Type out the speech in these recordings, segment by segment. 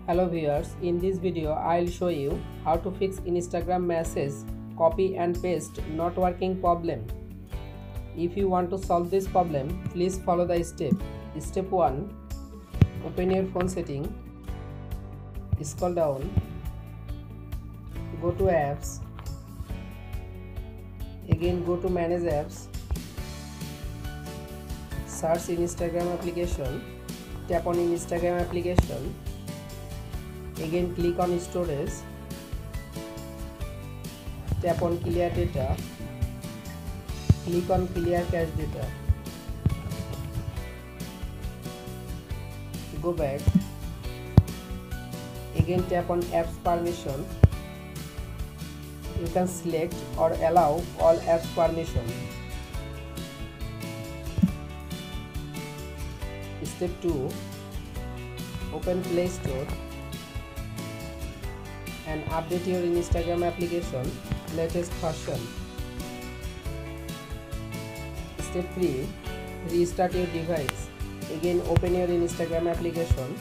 Hello viewers, in this video I'll show you how to fix Instagram message copy and paste not working problem. If you want to solve this problem, please follow the step. Step 1. Open your phone setting, scroll down, go to apps, again go to manage apps, search Instagram application, tap on Instagram application, again click on storage, tap on clear data, click on clear cache data, go back, again tap on apps permission. You can select or allow all apps permission. Step 2. Open Play Store and update your Instagram application latest version. Step 3. Restart your device. Again open your Instagram application,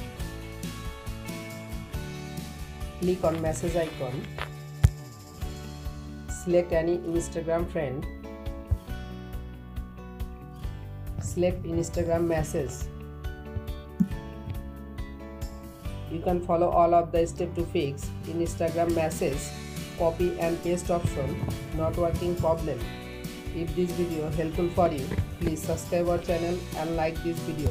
click on message icon, select any Instagram friend, select Instagram message. You can follow all of the steps to fix Instagram message copy and paste option not working problem. If this video helpful for you, please subscribe our channel and like this video.